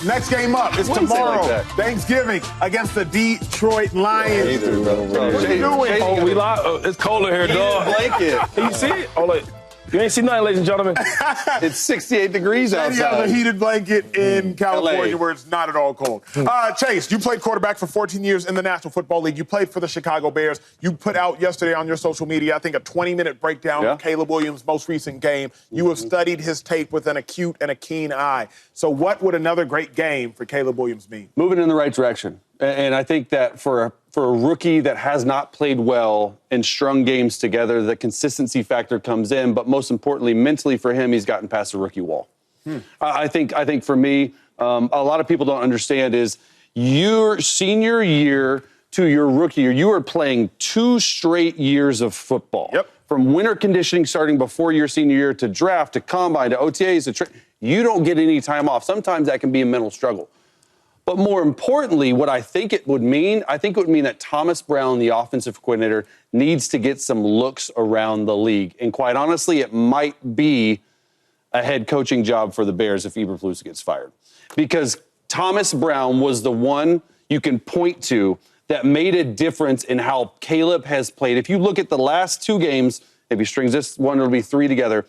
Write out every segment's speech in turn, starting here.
Next game up is tomorrow, Thanksgiving, against the Detroit Lions. What are you doing? Oh, we live. It's cold in here, dog. Blanket. Can you see it? Oh, like, you ain't seen nothing, ladies and gentlemen. It's 68 degrees outside. You have a heated blanket in California LA. where it's not at all cold. Chase, you played quarterback for 14 years in the National Football League. You played for the Chicago Bears. You put out yesterday on your social media, I think, a 20-minute breakdown of Caleb Williams' most recent game. You have studied his tape with an acute and a keen eye. So what would another great game for Caleb Williams mean? Moving in the right direction. And I think that for a rookie that has not played well and strung games together, the consistency factor comes in. But most importantly, mentally for him, he's gotten past the rookie wall. I think for me, a lot of people don't understand is your senior year to your rookie year, you are playing 2 straight years of football. Yep. From winter conditioning starting before your senior year to draft to combine to OTAs to you don't get any time off. Sometimes that can be a mental struggle. But more importantly, what I think it would mean that Thomas Brown, the offensive coordinator, needs to get some looks around the league. And quite honestly, it might be a head coaching job for the Bears if Eberflus gets fired. Because Thomas Brown was the one you can point to that made a difference in how Caleb has played. If you look at the last 2 games, if he strings this one, it'll be 3 together.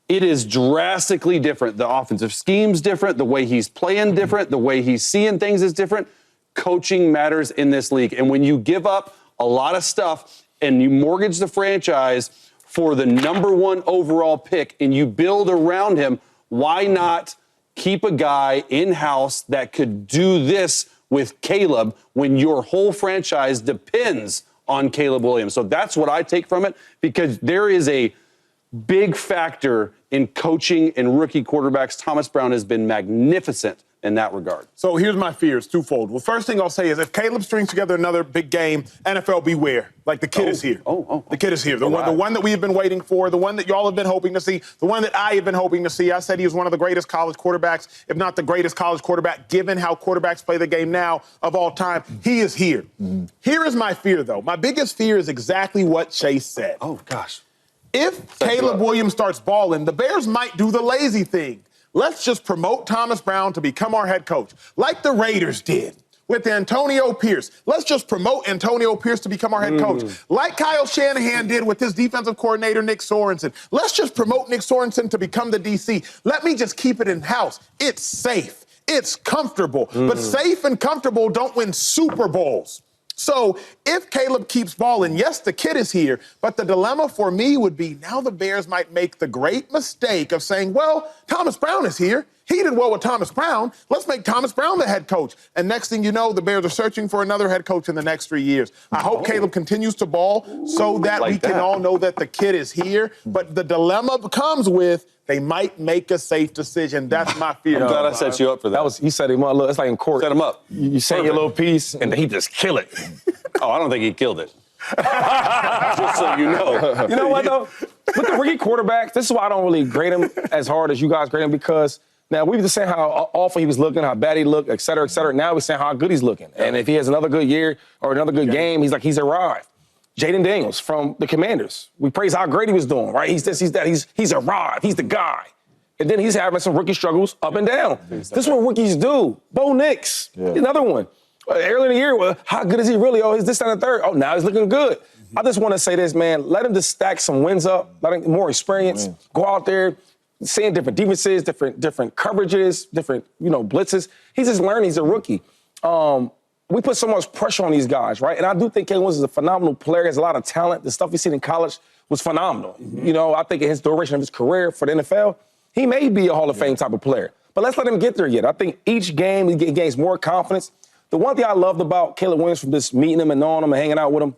It is drastically different. The offensive scheme's different. The way he's playing different. The way he's seeing things is different. Coaching matters in this league. And when you give up a lot of stuff and you mortgage the franchise for the #1 overall pick and you build around him, why not keep a guy in-house that could do this with Caleb when your whole franchise depends on Caleb Williams? So that's what I take from it, because there is a big factor in coaching and rookie quarterbacks. Thomas Brown has been magnificent in that regard. So here's my fears, twofold. Well, first thing I'll say is if Caleb strings together another big game, NFL beware. Like, the kid is here. The kid is here. The one that we have been waiting for, the one that y'all have been hoping to see, the one that I have been hoping to see. I said he was one of the greatest college quarterbacks, if not the greatest college quarterback, given how quarterbacks play the game now of all time. He is here. Here is my fear, though. My biggest fear is exactly what Chase said. Oh, gosh. If Caleb Williams starts balling, the Bears might do the lazy thing. Let's just promote Thomas Brown to become our head coach, like the Raiders did with Antonio Pierce. Let's just promote Antonio Pierce to become our head coach, like Kyle Shanahan did with his defensive coordinator, Nick Sorensen. Let's just promote Nick Sorensen to become the DC. Let me just keep it in-house. It's safe. It's comfortable. But safe and comfortable don't win Super Bowls. So if Caleb keeps balling, yes, the kid is here, but the dilemma for me would be now the Bears might make the great mistake of saying, well, Thomas Brown is here. He did well with Thomas Brown. Let's make Thomas Brown the head coach. And next thing you know, the Bears are searching for another head coach in the next 3 years. I hope Caleb continues to ball so that we can all know that the kid is here. But the dilemma comes with they might make a safe decision. That's my fear. I'm glad I set you up for that. He set him up. Look, it's like in court. Set him up. You say your little piece, and then he just kill it. Oh, I don't think he killed it. Just so you know. You know what, though? With the rookie quarterbacks, this is why I don't really grade him as hard as you guys grade him, because now we were just saying how awful he was looking, how bad he looked, et cetera, et cetera. Now we're saying how good he's looking. And if he has another good year or another good game, he's arrived. Jaden Daniels from the Commanders. We praise how great he was doing, right? He's this, he's that. He's arrived. He's the guy. And then he's having some rookie struggles up and down. This is what rookies do. Bo Nix, another one. Early in the year, well, how good is he really? Oh, he's this and the third. Oh, now he's looking good. I just want to say this, man. Let him just stack some wins up. Let him more experience. Go out there, seeing different defenses, different coverages, different, blitzes. He's just learning. He's a rookie. We put so much pressure on these guys, right? And I do think Caleb Williams is a phenomenal player. He has a lot of talent. The stuff he's seen in college was phenomenal. I think in his duration of his career for the NFL, he may be a Hall of Fame type of player. But let's let him get there yet. I think each game he gains more confidence. The one thing I loved about Caleb Williams from just meeting him and knowing him and hanging out with him,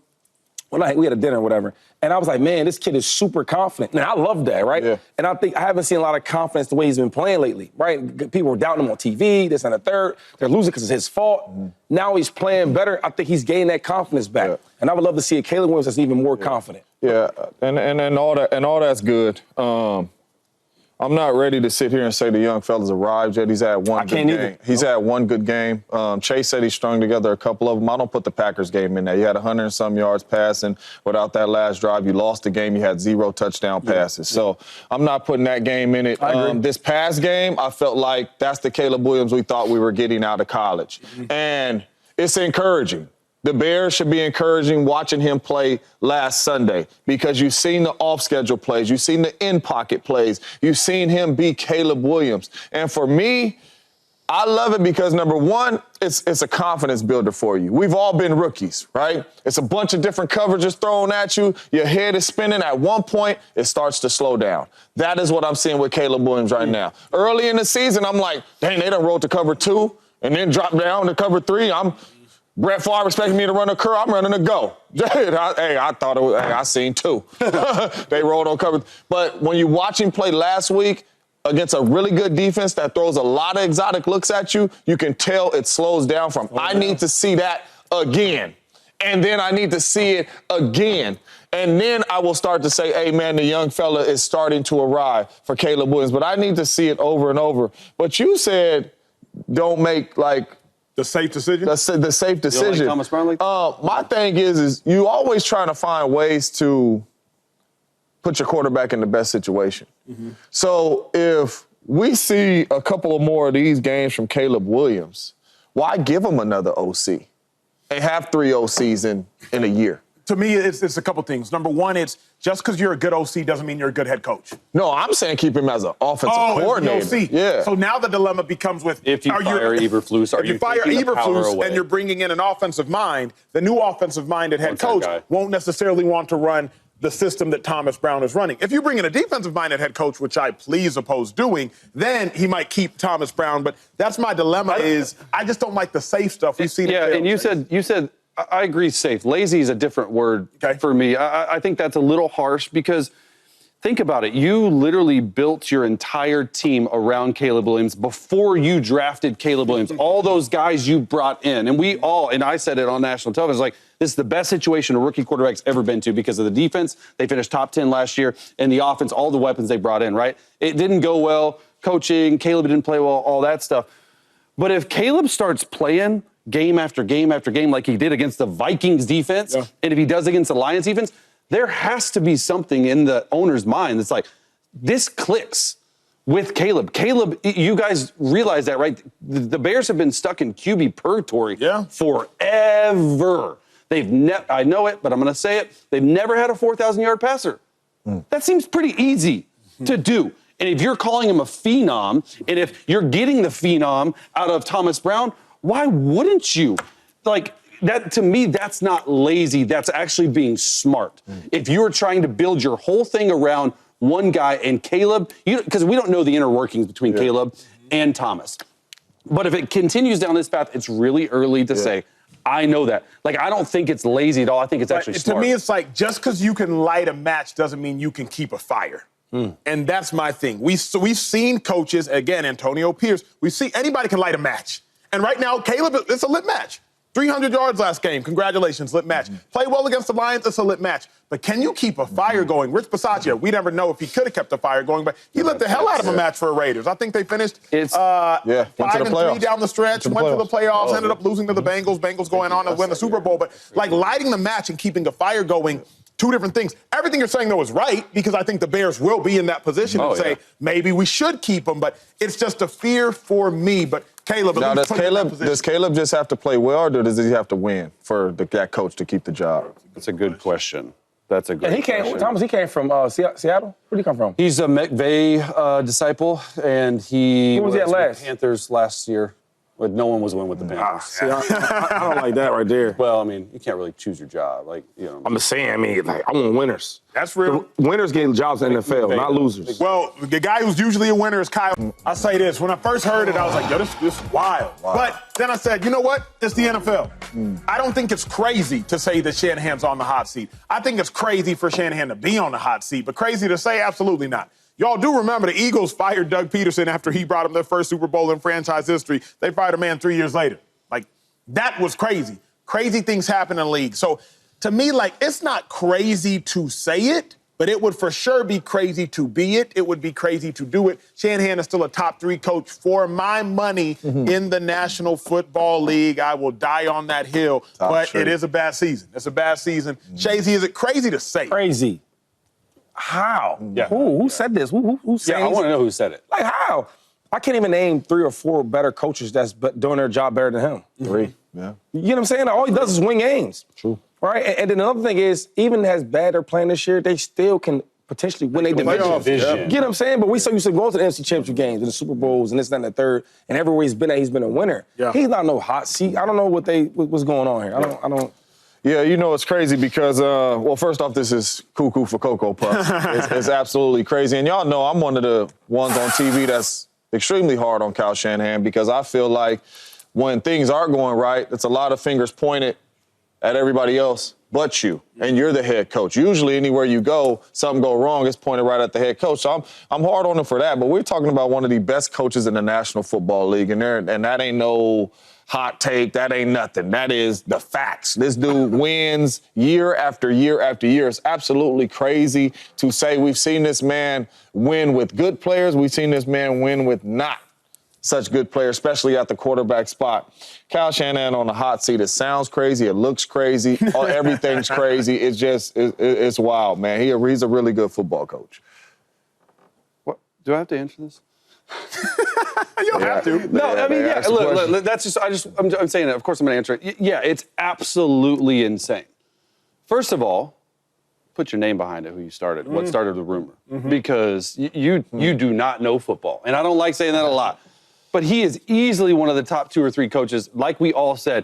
we had a dinner or whatever, and I was like, man, this kid is super confident. And I love that, right? Yeah. And I think I haven't seen a lot of confidence the way he's been playing lately, right? People were doubting him on TV, this and the third. They're losing because it's his fault. Now he's playing better. I think he's gained that confidence back. Yeah. And I would love to see a Caleb Williams that's even more confident. Yeah, and all that's good. I'm not ready to sit here and say the young fella's arrived yet. He's had one good game. Either. He's had one good game. Chase said he strung together a couple of them. I don't put the Packers game in there. You had 100 and some yards passing. Without that last drive, you lost the game. You had 0 touchdown passes. So I'm not putting that game in it. This past game, I felt like that's the Caleb Williams we thought we were getting out of college. And it's encouraging. The Bears should be encouraging watching him play last Sunday because you've seen the off-schedule plays. You've seen the in-pocket plays. You've seen him be Caleb Williams. And for me, I love it because, number one, it's a confidence builder for you. We've all been rookies, right? It's a bunch of different coverages thrown at you. Your head is spinning. At one point, it starts to slow down. That is what I'm seeing with Caleb Williams right now. Early in the season, I'm like, dang, they done rolled to cover 2 and then dropped down to cover 3. Brett Favre expected me to run a curl. I'm running a go. I thought it was. I seen 2. They rolled on cover. But when you watch him play last week against a really good defense that throws a lot of exotic looks at you, you can tell it slows down from. I need to see that again, and then I need to see it again. And then I will start to say, hey, man, the young fella is starting to arrive for Caleb Williams. But I need to see it over and over. But you said don't make, like, the safe decision? The safe decision. You don't like Thomas Brown? My thing is you always trying to find ways to put your quarterback in the best situation. So if we see a couple of more of these games from Caleb Williams, why give him another OC and have 3 OCs in a year? To me, it's a couple things. Number one, it's just because you're a good OC doesn't mean you're a good head coach. No, I'm saying keep him as an offensive coordinator. As the OC. Yeah. So now the dilemma becomes with if you fire Eberflus, if you fire Eberflus and you're bringing in an offensive mind, the new offensive-minded head coach won't necessarily want to run the system that Thomas Brown is running. If you bring in a defensive-minded head coach, which I please oppose doing, then he might keep Thomas Brown. But that's my dilemma is I just don't like the safe stuff we've seen. Yeah, and you said. I agree, safe. Lazy is a different word for me. I think that's a little harsh because think about it. You literally built your entire team around Caleb Williams before you drafted Caleb Williams. All those guys you brought in. And I said it on national television, like, this is the best situation a rookie quarterback's ever been to because of the defense. They finished top 10 last year. And the offense, all the weapons they brought in, right? It didn't go well. Coaching, Caleb didn't play well, all that stuff. But if Caleb starts playing game after game after game like he did against the Vikings defense, and if he does against the Lions defense, there has to be something in the owner's mind that's like, this clicks with Caleb. Caleb, you guys realize that, right? The Bears have been stuck in QB purgatory forever. I know it, but I'm going to say it. They've never had a 4,000-yard passer. That seems pretty easy to do. And if you're calling him a phenom, and if you're getting the phenom out of Thomas Brown, why wouldn't you? Like, that to me, that's not lazy. That's actually being smart. If you're trying to build your whole thing around one guy and Caleb, because we don't know the inner workings between Caleb and Thomas. But if it continues down this path, it's really early to say, I know that. Like, I don't think it's lazy at all. I think it's actually smart. To me, it's like just because you can light a match doesn't mean you can keep a fire. And that's my thing. We've seen coaches, again, Antonio Pierce, we see anybody can light a match. And right now, Caleb, it's a lit match. 300 yards last game. Congratulations, lit match. Play well against the Lions, it's a lit match. But can you keep a fire going? Rich Bisaccia, we never know if he could have kept the fire going, but he lit the hell out of a match for the Raiders. I think they finished 5-3 down the stretch, went to the playoffs, ended up losing to the Bengals. Bengals going on to win the Super Bowl. But like lighting the match and keeping the fire going, two different things. Everything you're saying, though, is right because I think the Bears will be in that position and say, maybe we should keep him, but it's just a fear for me. But Caleb, now, does Caleb just have to play well, or does he have to win for that coach to keep the job? That's a good question. That's a good question. Thomas, he came from Seattle? Where'd he come from? He's a McVay disciple, and he was at last? With the Panthers last year. But no one was winning with the Panthers. See, I don't like that right there. Well, I mean, you can't really choose your job. Like, you know. I'm just saying, I want winners. That's real. Winners get jobs in the NFL, not losers. Well, the guy who's usually a winner is Kyle. I'll say this. When I first heard it, I was like, yo, this is wild. But then I said, you know what? It's the NFL. I don't think it's crazy to say that Shanahan's on the hot seat. I think it's crazy for Shanahan to be on the hot seat, but crazy to say, absolutely not. Y'all do remember the Eagles fired Doug Peterson after he brought them their first Super Bowl in franchise history. They fired a man 3 years later. Like, that was crazy. Crazy things happen in the league. So, to me, like, it's not crazy to say it. but it would for sure be crazy to be it. It would be crazy to do it. Shanahan is still a top 3 coach for my money in the National Football League. I will die on that hill, it is a bad season. It's a bad season. Shazy, is it crazy to say? Crazy. How? Yeah. Who said this? Who said Yeah, I want to know who said it. Like, how? I can't even name 3 or 4 better coaches that's doing their job better than him. 3, yeah. You know what I'm saying? All he does is win games. True. Right? And then another thing is, even as bad they're playing this year, they still can potentially win their division. Yeah. You know what I'm saying? But we so used to go to the NFC Championship games and the Super Bowls and this, that, and the third, and everywhere he's been at, he's been a winner. Yeah. He's not no hot seat. I don't know what's going on here. I don't. Yeah, you know, it's crazy because, well, first off, this is cuckoo for Cocoa Puffs. It's absolutely crazy. And y'all know I'm one of the ones on TV that's extremely hard on Kyle Shanahan because I feel like when things aren't going right, it's a lot of fingers pointed at everybody else but you. And you're the head coach. Usually anywhere you go, something go wrong, it's pointed right at the head coach. So I'm hard on him for that. But we're talking about one of the best coaches in the National Football League. And that ain't no hot take. That ain't nothing. That is the facts. This dude wins year after year after year. It's absolutely crazy to say we've seen this man win with good players. We've seen this man win with not such good players, especially at the quarterback spot. Kyle Shanahan on the hot seat. It sounds crazy. It looks crazy. Everything's crazy. It's just, it's wild, man. He's a really good football coach. What? Do I have to answer this? You don't have to. No, I mean, yeah, look, that's just, I'm saying it. Of course I'm going to answer it. Yeah, it's absolutely insane. First of all, put your name behind it, who you started, what started the rumor. Because you do not know football. And I don't like saying that a lot. But he is easily one of the top 2 or 3 coaches, like we all said.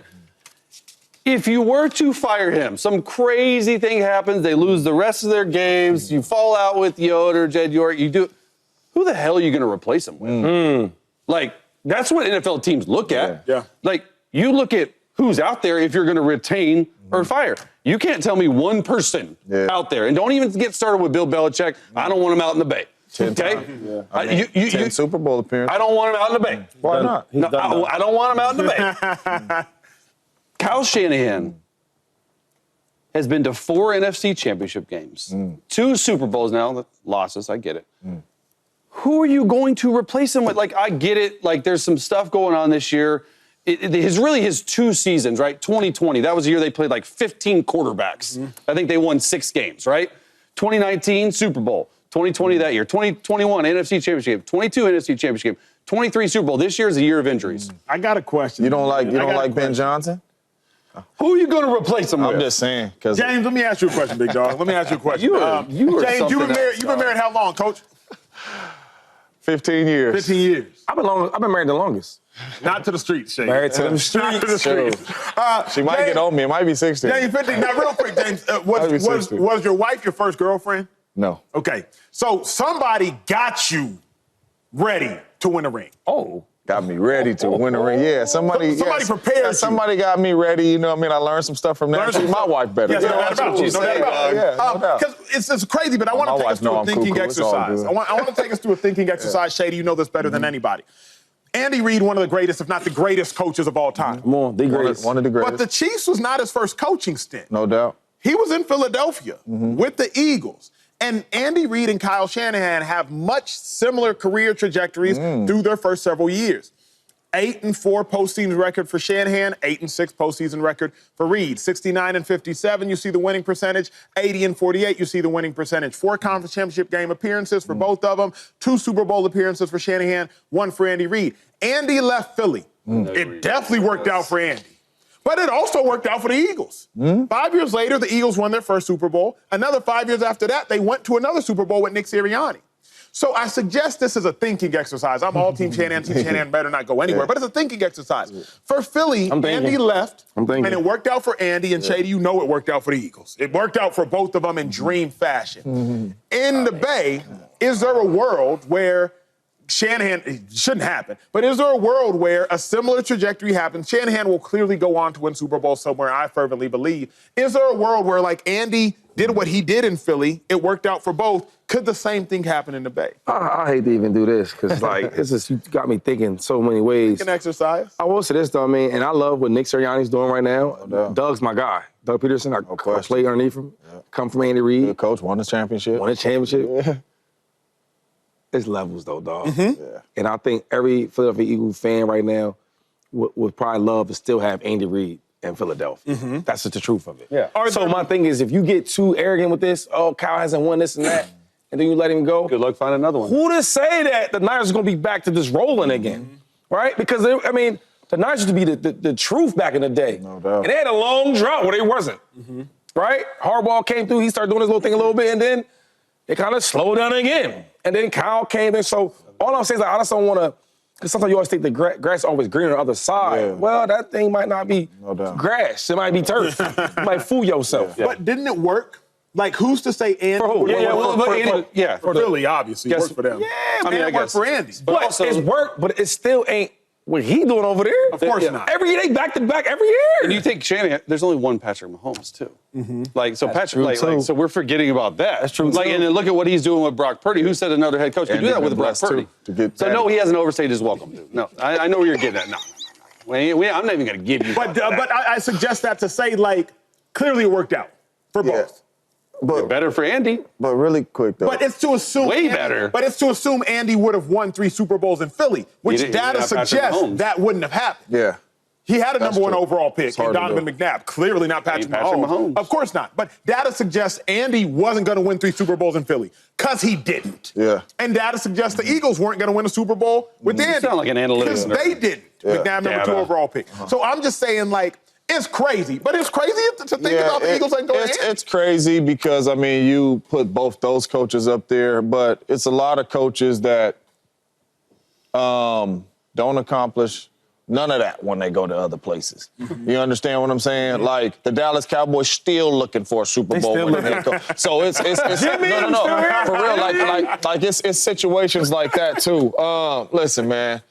If you were to fire him, some crazy thing happens, they lose the rest of their games, you fall out with Yoder, Jed York, who the hell are you going to replace him with? Like, that's what NFL teams look at. Yeah. Like, you look at who's out there if you're going to retain or fire. You can't tell me one person out there. And don't even get started with Bill Belichick. I don't want him out in the Bay. 10 okay? times. I mean, 10 Super Bowl appearances. I don't want him out in the Bay. Why not? No, I don't want him out in the Bay. Kyle Shanahan has been to 4 NFC championship games, 2 Super Bowls now, losses, I get it. Who are you going to replace him with? Like, I get it. Like, there's some stuff going on this year. His 2 seasons, right? 2020, that was the year they played like 15 quarterbacks. I think they won 6 games, right? 2019, Super Bowl. 2020 that year. 2021, NFC Championship. 22 NFC Championship. 23 Super Bowl. This year is a year of injuries. I got a question. You don't like Ben Johnson? Who are you going to replace him with? I'm just saying. James, let me ask you a question, big dog. Let me ask you a question. James, you've been married how long, Coach? 15 years. 15 years. I've been married the longest. Not to the streets, Shane. Married to the streets. Not to the streets. She might get on me. It might be 16. James, 15. Now, real quick, James, was your wife your first girlfriend? No. Okay. So somebody got you ready to win a ring. Oh. Got me ready to win a ring. Yeah, somebody prepared you. Somebody got me ready. You know what I mean? I learned some stuff from that. Treat my wife better. Yes, no doubt about it. No doubt about it. Yeah, no doubt. Because it's crazy, but I want to take us through a thinking exercise. I want to take us through a thinking exercise. Shady, you know this better than anybody. Andy Reid, one of the greatest, if not the greatest coaches of all time. The greatest. One of the greatest. But the Chiefs was not his first coaching stint. No doubt. He was in Philadelphia with the Eagles. And Andy Reid and Kyle Shanahan have much similar career trajectories through their first several years. 8-4 postseason record for Shanahan, 8-6 postseason record for Reid. 69-57, you see the winning percentage. 80-48, you see the winning percentage. 4 conference championship game appearances for both of them. 2 Super Bowl appearances for Shanahan, 1 for Andy Reid. Andy left Philly. It definitely worked out for Andy. But it also worked out for the Eagles. 5 years later, the Eagles won their first Super Bowl. Another 5 years after that, they went to another Super Bowl with Nick Sirianni. So I suggest this is a thinking exercise. I'm all Team Shanahan. Team Shanahan better not go anywhere. But it's a thinking exercise. For Philly, Andy left, and it worked out for Andy. And Shady, you know it worked out for the Eagles. It worked out for both of them in dream fashion. In the Bay, is there a world where Shanahan, it shouldn't happen, but is there a world where a similar trajectory happens? Shanahan will clearly go on to win Super Bowl somewhere, I fervently believe. Is there a world where, like, Andy did what he did in Philly, it worked out for both? Could the same thing happen in the Bay? I hate to even do this because, like, you got me thinking so many ways. An exercise. I will say this, though, I mean, and I love what Nick Sirianni's doing right now. Doug's my guy. Doug Peterson, I question. played underneath him. Come from Andy Reid. Good coach, won his championship. Won a championship. It's levels, though, dog. Yeah. And I think every Philadelphia Eagles fan right now would probably love to still have Andy Reid in Philadelphia. That's just the truth of it. Yeah. So my thing is, if you get too arrogant with this, oh, Kyle hasn't won this and that, and then you let him go. Good luck finding another one. Who to say that the Niners are going to be back to just rolling again, right? Because, the Niners used to be the truth back in the day. No doubt. And they had a long drought where they wasn't, right? Harbaugh came through, he started doing his little thing a little bit, and then it kind of slowed down again. And then Kyle came in. So all I'm saying is I just don't want to, because sometimes you always think the grass is always greener on the other side. Yeah. Well, that thing might not be grass. It might be turf. You might fool yourself. Yeah. But didn't it work? Like, who's to say Andy? For who? For Philly, obviously. It Guess- worked for them. Yeah, I mean, And I it worked guess. for Andy. But also- it's work, but it still ain't what he doing over there. Of course not. Every year, they back-to-back every year. And you think Shanahan, there's only one Patrick Mahomes, too. Like, so Patrick, true, too. so we're forgetting about that. That's true, Like, too. and then look at what he's doing with Brock Purdy. Who said another head coach could And do that he's with been Brock blessed, too, Purdy? to get So that. no, he hasn't overstayed his welcome, dude. No, I know where you're getting at. No. I'm not even going to give you But that. I suggest that to say, like, clearly it worked out for both. But Better for Andy. But really quick though. But it's to assume Way better. But it's to assume Andy would have won 3 Super Bowls in Philly, which didn't data have Patrick suggests Mahomes. that wouldn't have happened. Yeah. He had a That's number 1 true. overall pick It's in hard to Donovan do. McNabb. Clearly not Patrick Patrick Mahomes. Of course not. But data suggests Andy wasn't going to win 3 Super Bowls in Philly because he didn't. Yeah. And data suggests the Eagles weren't going to win a Super Bowl with Andy. sound like an analytics Because nerd. they didn't. Yeah. McNabb number 2 Data. overall pick. So I'm just saying, like, it's crazy. But it's crazy to think about the Eagles ain't going to it's crazy because, you put both those coaches up there, but it's a lot of coaches that don't accomplish none of that when they go to other places. You understand what I'm saying? Like, the Dallas Cowboys still looking for a Super Bowl still winning head coach. So it's no. For real, like it's situations like that, too. Listen, man.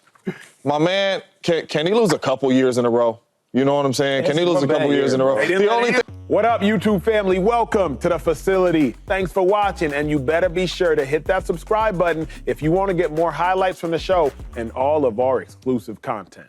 My man, can he lose a couple years in a row? You know what I'm saying? Can he lose a couple years in a row? The only thing. What up, YouTube family? Welcome to the facility. Thanks for watching, and you better be sure to hit that subscribe button if you want to get more highlights from the show and all of our exclusive content.